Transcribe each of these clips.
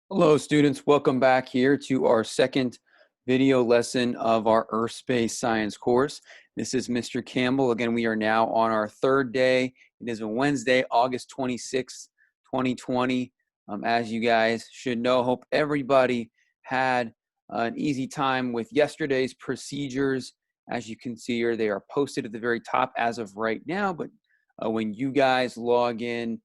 Hello, students. Welcome back here to our second video lesson of our Earth-Space Science course. This is Mr. Campbell. Again, we are now on our third day. It is a Wednesday, August 26th, 2020. As you guys should know, hope everybody had an easy time with yesterday's procedures. As you can see here, they are posted at the very top as of right now, but when you guys log in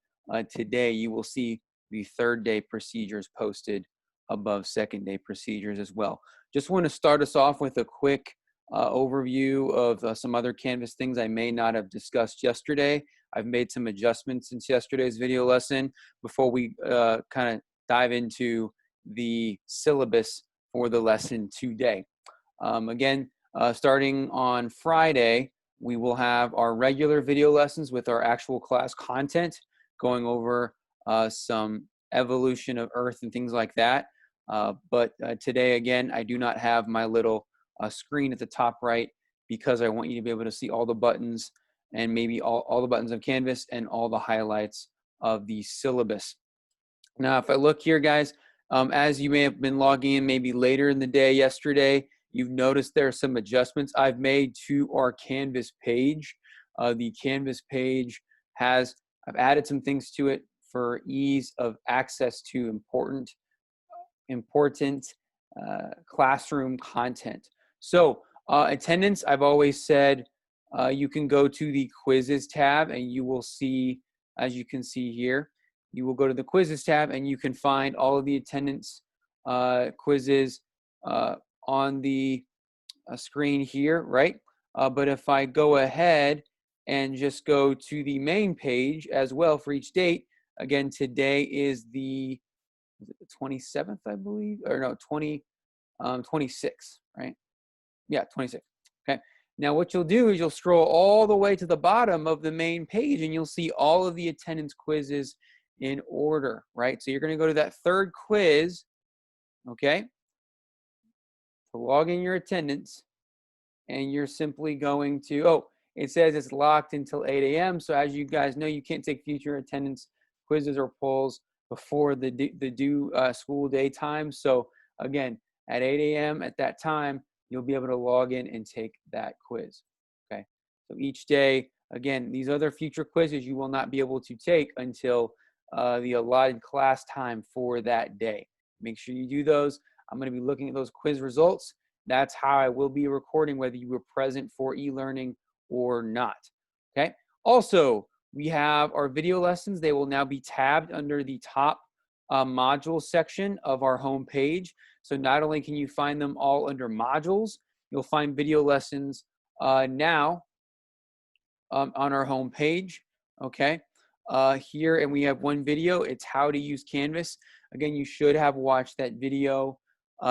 today, you will see the third day procedures posted above second day procedures as well. Just want to start us off with a quick overview of some other Canvas things I may not have discussed yesterday. I've made some adjustments since yesterday's video lesson before we kind of dive into the syllabus for the lesson today. Again, starting on Friday, we will have our regular video lessons with our actual class content, going over some evolution of Earth and things like that. But today, again, I do not have my little screen at the top right because I want you to be able to see all the buttons and maybe all the buttons of Canvas and all the highlights of the syllabus. Now, if I look here, guys, as you may have been logging in maybe later in the day yesterday, you've noticed there are some adjustments I've made to our Canvas page. The Canvas page I've added some things to it for ease of access to important classroom content. So attendance, I've always said you can go to the quizzes tab and you will see, as you can see here, you will go to the quizzes tab and you can find all of the attendance quizzes on the screen here, right? But if I go ahead and just go to the main page as well for each date, again, today is the 27th, I believe, or no, 26, right? Yeah, 26. Okay. Now what you'll do is you'll scroll all the way to the bottom of the main page and you'll see all of the attendance quizzes in order, right? So you're going to go to that third quiz, okay, to log in your attendance, and you're simply going to, it says it's locked until 8 a.m. So as you guys know, you can't take future attendance quizzes or polls before the due school day time. So again, at 8 a.m. at that time, you'll be able to log in and take that quiz, okay? So each day, again, these other future quizzes you will not be able to take until the allotted class time for that day. Make sure you do those. I'm going to be looking at those quiz results. That's how I will be recording whether you were present for e-learning or not, okay? Also, we have our video lessons. They will now be tabbed under the top module section of our home page. So not only can you find them all under modules, you'll find video lessons now on our home page, okay? Here, and we have one video. It's how to use Canvas. Again, you should have watched that video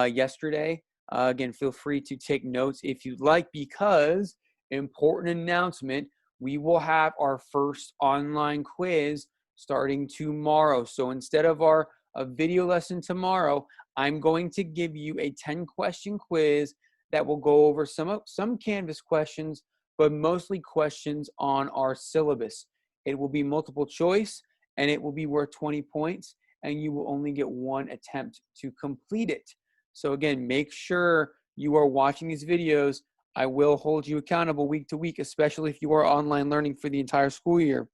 yesterday. Again, feel free to take notes if you'd like, because important announcement, we will have our first online quiz starting tomorrow. So instead of a video lesson tomorrow, I'm going to give you a 10-question quiz that will go over some Canvas questions, but mostly questions on our syllabus. It will be multiple choice and it will be worth 20 points and you will only get one attempt to complete it. So again, make sure you are watching these videos. I will hold you accountable week to week, especially if you are online learning for the entire school year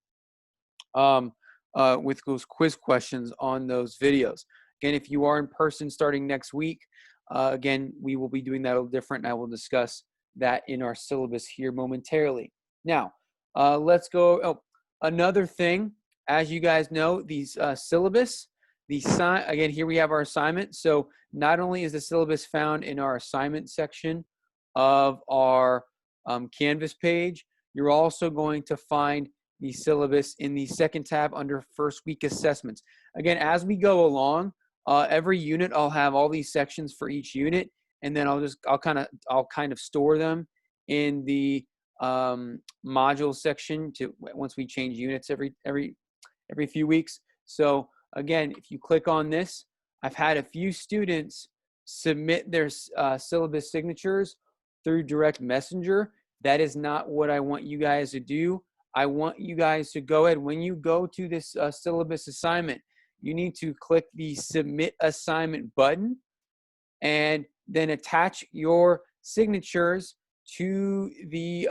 with those quiz questions on those videos. Again, if you are in person starting next week, again, we will be doing that a little different, and I will discuss that in our syllabus here momentarily. Now, let's go. Another thing, as you guys know, these syllabus, again, here we have our assignment. So not only is the syllabus found in our assignment section of our Canvas page, you're also going to find the syllabus in the second tab under first week assessments. Again, as we go along, every unit I'll have all these sections for each unit, and then I'll kind of store them in the module section once we change units every few weeks. So again, if you click on this, I've had a few students submit their syllabus signatures through direct messenger. That is not what I want you guys to do. I want you guys to go ahead, when you go to this syllabus assignment, you need to click the Submit Assignment button and then attach your signatures to the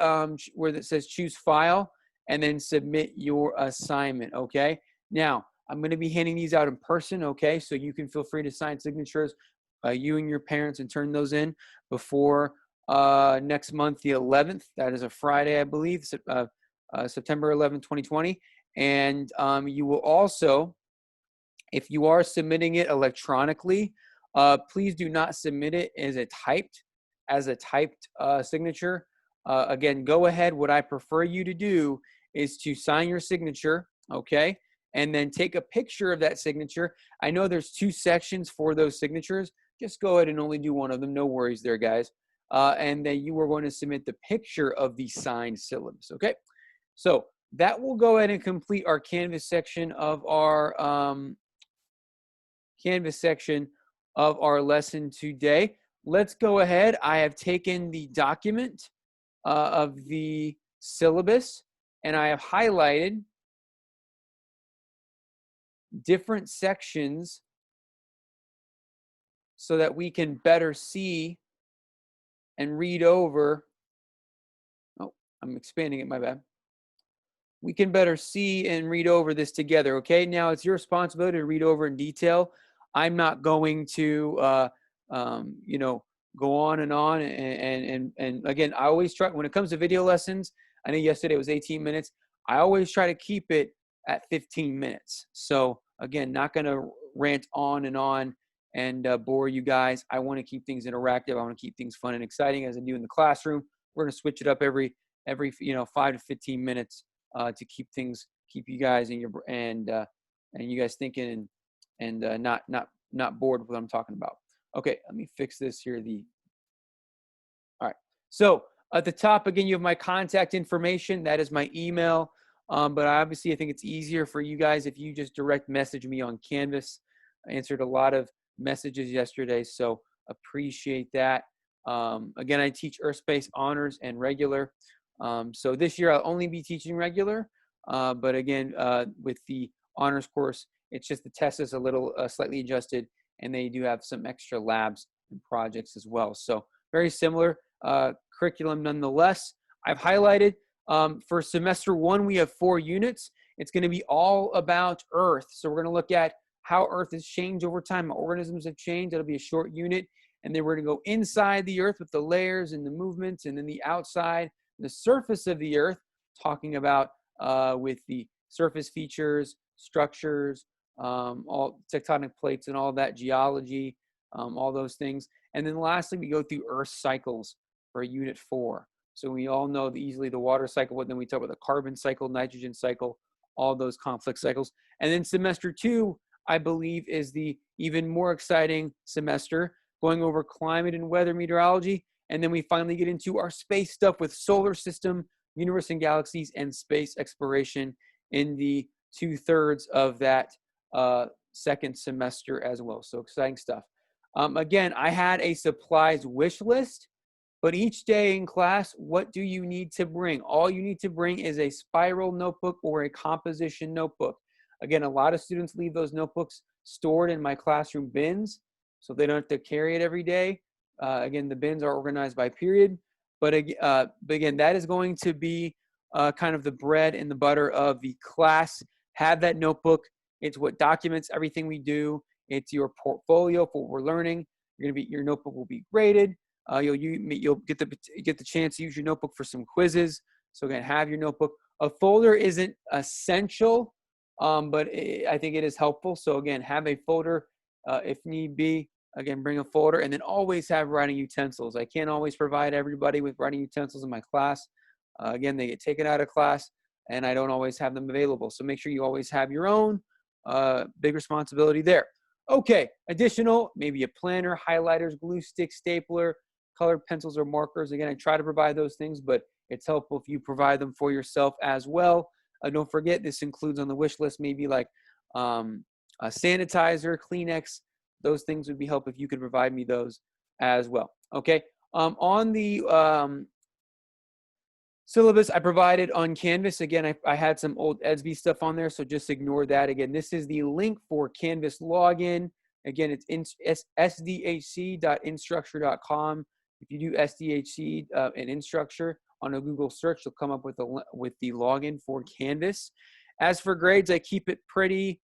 where it says Choose File, and then submit your assignment, okay? Now, I'm going to be handing these out in person, okay? So you can feel free to sign signatures, you and your parents, and turn those in before next month, the 11th. That is a Friday, I believe, September 11th, 2020. And you will also, if you are submitting it electronically, please do not submit it as a typed signature. Again, go ahead. What I prefer you to do is to sign your signature, okay? And then take a picture of that signature. I know there's 2 sections for those signatures. Just go ahead and only do one of them. No worries there, guys. And then you are going to submit the picture of the signed syllabus, okay? So that will go ahead and complete our Canvas section of our lesson today. Let's go ahead. I have taken the document of the syllabus, and I have highlighted different sections so that we can better see and read over. Oh, I'm expanding it, my bad. We can better see and read over this together, okay? Now, it's your responsibility to read over in detail. I'm not going to, you know, go on and on. And again, I always try, when it comes to video lessons, I know yesterday it was 18 minutes. I always try to keep it at 15 minutes. So again, not going to rant on and bore you guys. I want to keep things interactive. I want to keep things fun and exciting as I do in the classroom. We're going to switch it up every 5 to 15 minutes to keep you guys in your and you guys thinking and not bored with what I'm talking about. Okay, let me fix this here. All right. So at the top, again, you have my contact information. That is my email. But obviously, I think it's easier for you guys if you just direct message me on Canvas. I answered a lot of messages yesterday, so appreciate that. Again, I teach Earth Space Honors and Regular. So this year I'll only be teaching Regular, but again, with the Honors course, it's just the test is a little slightly adjusted, and they do have some extra labs and projects as well. So very similar curriculum nonetheless. I've highlighted for semester 1, we have 4 units. It's going to be all about Earth. So we're going to look at how Earth has changed over time, how organisms have changed. It'll be a short unit. And then we're going to go inside the Earth with the layers and the movements, and then the outside, the surface of the Earth, talking about with the surface features, structures, all tectonic plates and all that, geology, all those things. And then lastly, we go through Earth cycles for unit 4. So we all know easily the water cycle, but then we talk about the carbon cycle, nitrogen cycle, all those complex cycles. And then semester 2, I believe, is the even more exciting semester, going over climate and weather meteorology. And then we finally get into our space stuff with solar system, universe and galaxies, and space exploration in the 2/3 of that second semester as well. So exciting stuff. Again, I had a supplies wish list, but each day in class, what do you need to bring? All you need to bring is a spiral notebook or a composition notebook. Again, a lot of students leave those notebooks stored in my classroom bins, so they don't have to carry it every day. Again, the bins are organized by period. But again, that is going to be kind of the bread and the butter of the class. Have that notebook. It's what documents everything we do. It's your portfolio for what we're learning. Your notebook will be graded. You'll get the chance to use your notebook for some quizzes. So again, have your notebook. A folder isn't essential, but I think it is helpful. So again, have a folder if need be. Again, bring a folder, and then always have writing utensils. I can't always provide everybody with writing utensils in my class. Again, they get taken out of class, and I don't always have them available. So make sure you always have your own. Big responsibility there. Okay, additional, maybe a planner, highlighters, glue stick, stapler, colored pencils or markers. Again, I try to provide those things, but it's helpful if you provide them for yourself as well. Don't forget, this includes on the wish list maybe like a sanitizer, Kleenex. Those things would be helpful if you could provide me those as well. Okay, on the Syllabus I provided on Canvas. Again, I had some old EDSB stuff on there, so just ignore that. Again, this is the link for Canvas login. Again, it's sdhc.instructure.com. If you do SDHC and Instructure on a Google search, you'll come up with the login for Canvas. As for grades, I keep it pretty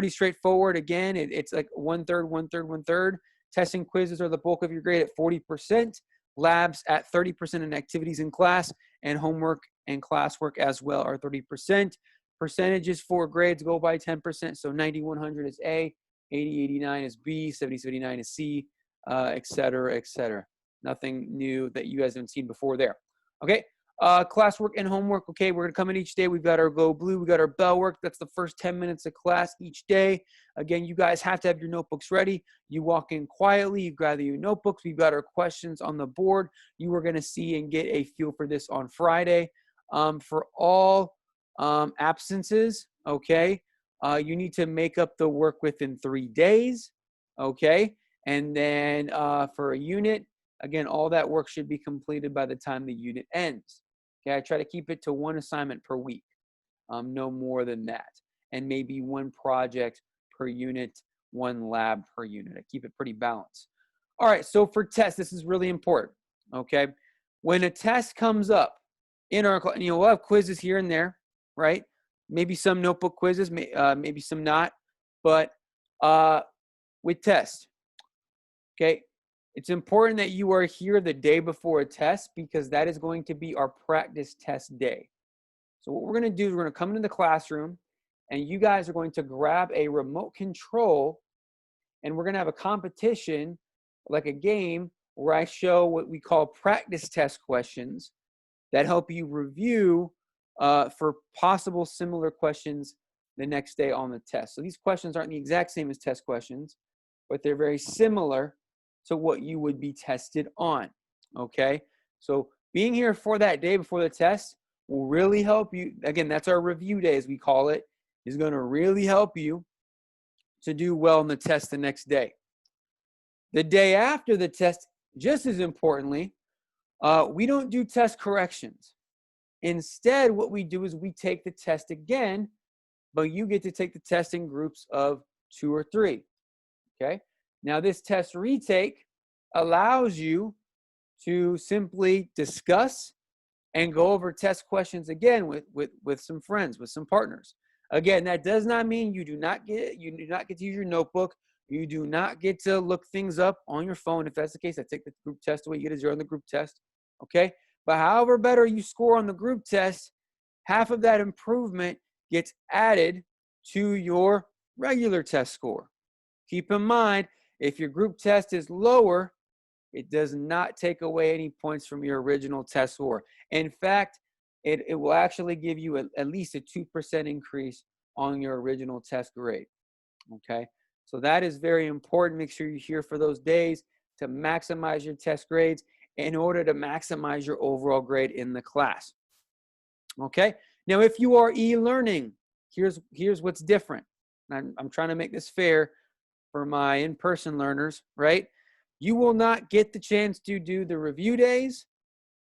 straightforward. Again, it's like 1/3, 1/3, 1/3. Testing quizzes are the bulk of your grade at 40%. Labs at 30%, and activities in class and homework and classwork as well are 30%. Percentages for grades go by 10%. So 90, 100 is A, 80, 89 is B, 70, 79 is C, et cetera, et cetera. Nothing new that you guys haven't seen before there. Okay, classwork and homework. Okay, we're gonna come in each day. We've got our Go Blue, we got our bell work. That's the first 10 minutes of class each day. Again, you guys have to have your notebooks ready. You walk in quietly, you gather your notebooks. We've got our questions on the board. You are gonna see and get a feel for this on Friday. For all absences, okay, you need to make up the work within 3 days, okay? And then for a unit, again, all that work should be completed by the time the unit ends. Okay, I try to keep it to 1 assignment per week, no more than that. And maybe 1 project per unit, 1 lab per unit. I keep it pretty balanced. All right, so for tests, this is really important, okay? When a test comes up in our class, we'll have quizzes here and there, right? Maybe some notebook quizzes, maybe some not, but with tests, okay? It's important that you are here the day before a test because that is going to be our practice test day. So what we're going to do is we're going to come into the classroom and you guys are going to grab a remote control and we're going to have a competition, like a game, where I show what we call practice test questions that help you review for possible similar questions the next day on the test. So these questions aren't the exact same as test questions, but they're very similar to what you would be tested on, okay? So being here for that day before the test will really help you. Again, that's our review day, as we call it, is going to really help you to do well in the test the next day. The day after the test, just as importantly, we don't do test corrections. Instead, what we do is we take the test again, but you get to take the test in groups of 2 or 3, okay? Now, this test retake allows you to simply discuss and go over test questions again with some friends, with some partners. Again, that does not mean you do not get to use your notebook. You do not get to look things up on your phone. If that's the case, I take the group test away. You get a 0 on the group test, okay? But however better you score on the group test, half of that improvement gets added to your regular test score. Keep in mind, if your group test is lower, it does not take away any points from your original test score. In fact, it will actually give you at least a 2% increase on your original test grade, okay? So that is very important. Make sure you're here for those days to maximize your test grades in order to maximize your overall grade in the class, okay? Now, if you are e-learning, here's what's different. I'm trying to make this fair for my in-person learners, right? You will not get the chance to do the review days,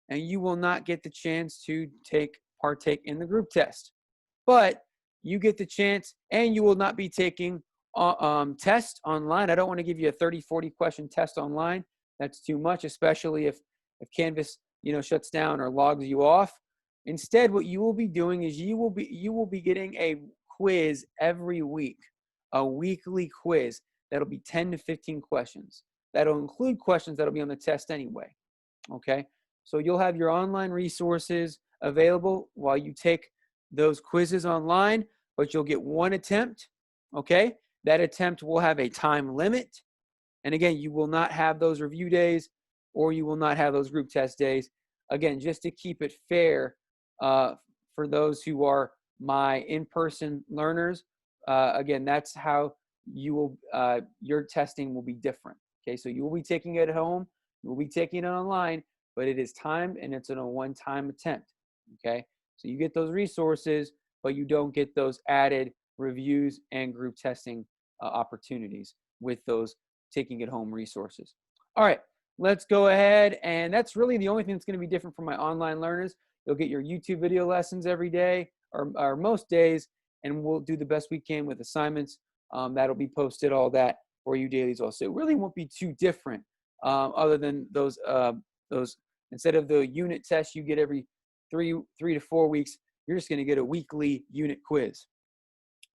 and you will not get the chance to partake in the group test. But you get the chance, and you will not be taking tests online. I don't want to give you a 30, 40 question test online. That's too much, especially if Canvas, shuts down or logs you off. Instead, what you will be doing is you will be getting a quiz every week, a weekly quiz. That'll be 10 to 15 questions. That'll include questions that'll be on the test anyway, okay? So you'll have your online resources available while you take those quizzes online, but you'll get 1 attempt, okay? That attempt will have a time limit. And again, you will not have those review days or you will not have those group test days. Again, just to keep it fair for those who are my in-person learners, again, that's how your testing will be different. Okay, so you will be taking it at home, you will be taking it online, but it is timed and it's in a one-time attempt. Okay, so you get those resources, but you don't get those added reviews and group testing opportunities with those taking it home resources. All right, let's go ahead, and that's really the only thing that's going to be different from my online learners. You'll get your YouTube video lessons every day, or most days, and we'll do the best we can with assignments. That'll be posted, all that for you dailies also. It really won't be too different, other than those instead of the unit tests you get every three to 4 weeks, you're just going to get a weekly unit quiz.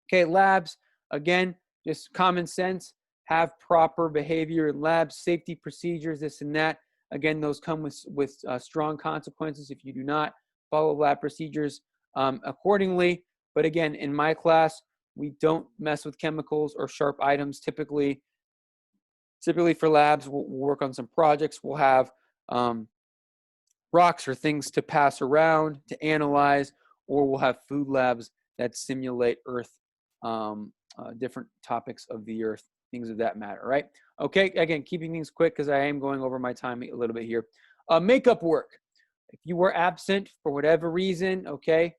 Okay, labs, again, just common sense. Have proper behavior in labs, safety procedures, this and that. Again, those come with strong consequences if you do not follow lab procedures accordingly. But again, in my class, we don't mess with chemicals or sharp items. Typically for labs, we'll work on some projects. We'll have rocks or things to pass around, to analyze, or we'll have food labs that simulate Earth, different topics of the Earth, things of that matter, right? Okay, again, keeping things quick because I am going over my time a little bit here. Makeup work. If you were absent for whatever reason, okay,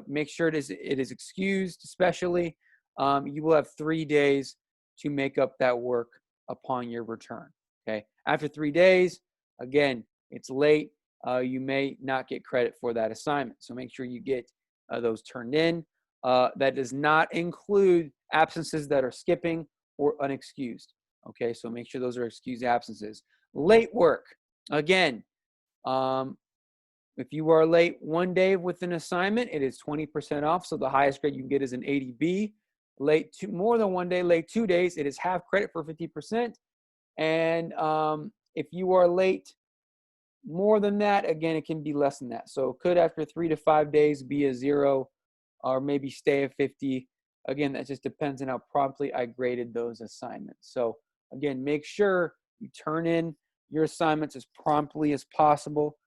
make sure it is excused, especially. You will have 3 days to make up that work upon your return, okay? After 3 days, again, it's late. You may not get credit for that assignment. So make sure you get those turned in. That does not include absences that are skipping or unexcused. Okay, so make sure those are excused absences. Late work. Again, if you are late 1 day with an assignment, it is 20% off. So the highest grade you can get is an 80B. Late more than 1 day, late 2 days, it is half credit for 50%. And if you are late more than that, again, it can be less than that. So it could, after 3 to 5 days, be a 0 or maybe stay at 50. Again, that just depends on how promptly I graded those assignments. So again, make sure you turn in your assignments as promptly as possible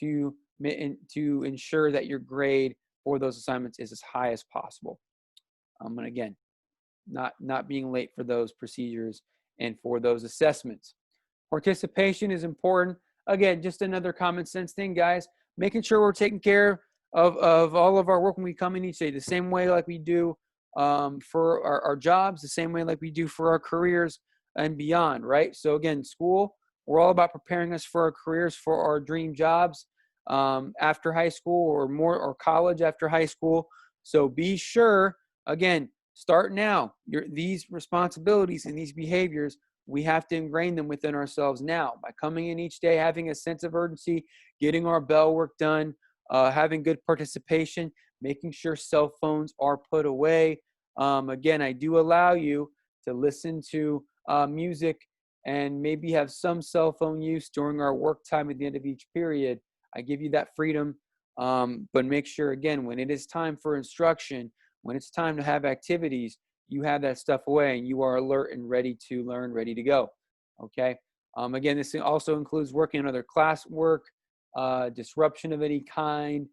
to ensure that your grade for those assignments is as high as possible. And again, not being late for those procedures and for those assessments. Participation is important. Again, just another common sense thing, guys. Making sure we're taking care of all of our work when we come in each day, the same way like we do for our jobs, the same way like we do for our careers and beyond, right? So again, school, we're all about preparing us for our careers, for our dream jobs after high school, or college after high school. So be sure, again, start now. These responsibilities and these behaviors, we have to ingrain them within ourselves now by coming in each day, having a sense of urgency, getting our bell work done, having good participation, making sure cell phones are put away. Again, I do allow you to listen to music and maybe have some cell phone use during our work time at the end of each period. I give you that freedom, but make sure, again, when it is time for instruction, when it's time to have activities, you have that stuff away and you are alert and ready to learn, ready to go, okay? Again, this also includes working on other classwork, disruption of any kind,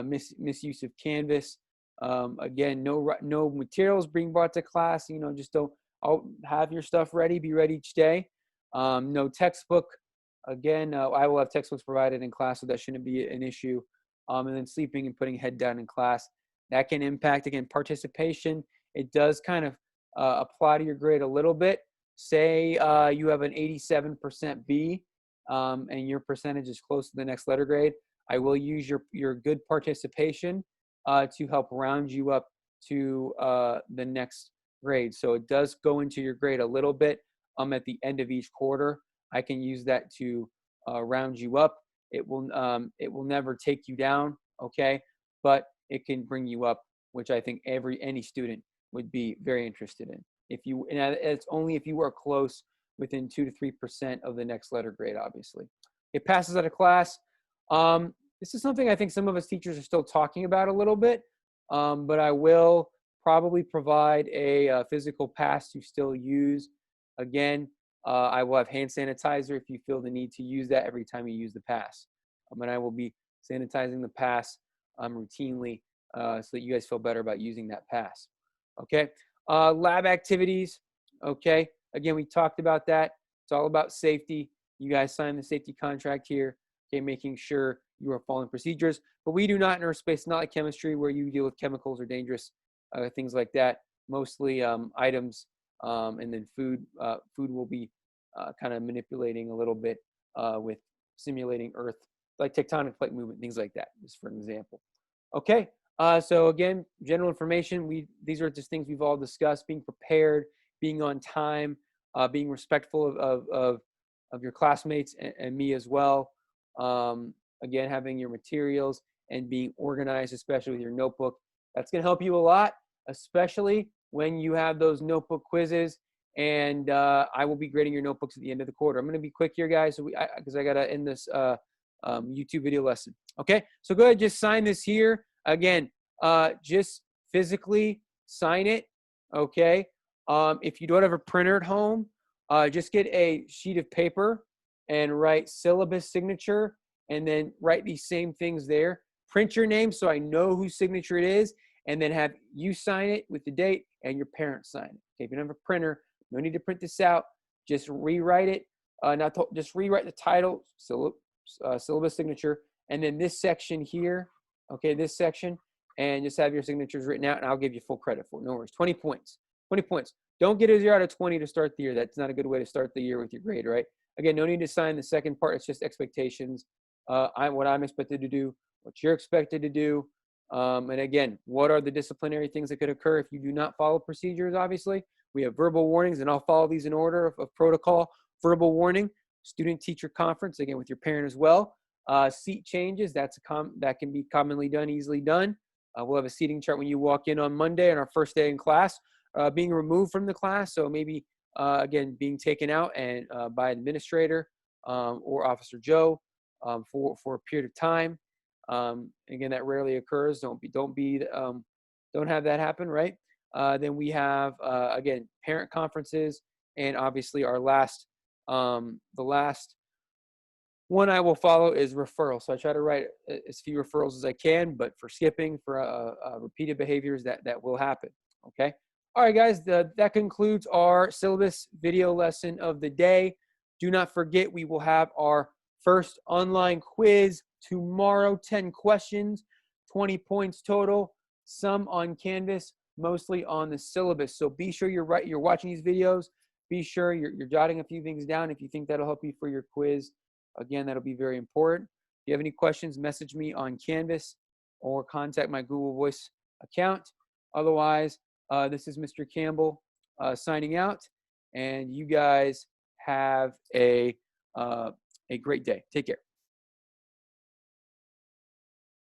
misuse of Canvas. Again, no materials being brought to class. Just don't have your stuff ready. Be ready each day. No textbook. Again, I will have textbooks provided in class, so that shouldn't be an issue. And then sleeping and putting head down in class. That can impact, again, participation. It does kind of apply to your grade a little bit. Say you have an 87% B and your percentage is close to the next letter grade. I will use your good participation to help round you up to the next grade. So it does go into your grade a little bit at the end of each quarter. I can use that to round you up. It will never take you down, okay? But it can bring you up, which I think any student would be very interested in. And it's only if you are close, within 2 to 3% of the next letter grade, obviously. It passes out of class. This is something I think some of us teachers are still talking about a little bit, but I will probably provide a physical pass to still use. Again, I will have hand sanitizer if you feel the need to use that every time you use the pass. And I will be sanitizing the pass routinely so that you guys feel better about using that pass. Okay, lab activities. Okay, again, we talked about that. It's all about safety. You guys signed the safety contract here. Okay, making sure you are following procedures. But we do not in our space, not like chemistry, where you deal with chemicals or dangerous things like that. Mostly items, and then food. Food will be kind of manipulating a little bit with simulating Earth, like tectonic plate movement, things like that, just for an example. Okay, so again, general information. These are just things we've all discussed: being prepared, being on time, being respectful of your classmates and me as well. Again, having your materials and being organized, especially with your notebook. That's going to help you a lot, especially when you have those notebook quizzes. And I will be grading your notebooks at the end of the quarter. I'm going to be quick here, guys, because I got to end this YouTube video lesson. Okay, so go ahead, just sign this here. Again, just physically sign it. Okay, if you don't have a printer at home, just get a sheet of paper and write syllabus signature, and then write these same things there. Print your name so I know whose signature it is, and then have you sign it with the date and your parents sign it. Okay, if you don't have a printer, no need to print this out. Just rewrite it. Just rewrite the title, syllabus signature, and then this section here, okay, this section, and just have your signatures written out, and I'll give you full credit for it. No worries. 20 points. 20 points. Don't get a 0 out of 20 to start the year. That's not a good way to start the year with your grade, right? Again, no need to sign the second part. It's just expectations. What I'm expected to do, what you're expected to do. And again, what are the disciplinary things that could occur if you do not follow procedures, obviously? We have verbal warnings, and I'll follow these in order of protocol. Verbal warning, student-teacher conference, again, with your parent as well. Seat changes, that can be commonly done, easily done. We'll have a seating chart when you walk in on Monday on our first day in class. Being removed from the class, so maybe, again, being taken out and by an administrator or Officer Joe for a period of time. Again, that rarely occurs. Don't have that happen, right? Then we have, again, parent conferences, and obviously our the last one I will follow is referral. So I try to write as few referrals as I can, but for skipping, for repeated behaviors, that will happen, okay? All right, guys, that concludes our syllabus video lesson of the day. Do not forget, we will have our first online quiz tomorrow, 10 questions, 20 points total, some on Canvas, mostly on the syllabus. So be sure you're watching these videos. Be sure you're jotting a few things down if you think that'll help you for your quiz. Again, that'll be very important. If you have any questions, message me on Canvas or contact my Google Voice account. Otherwise, this is Mr. Campbell signing out, and you guys have a great day. Take care.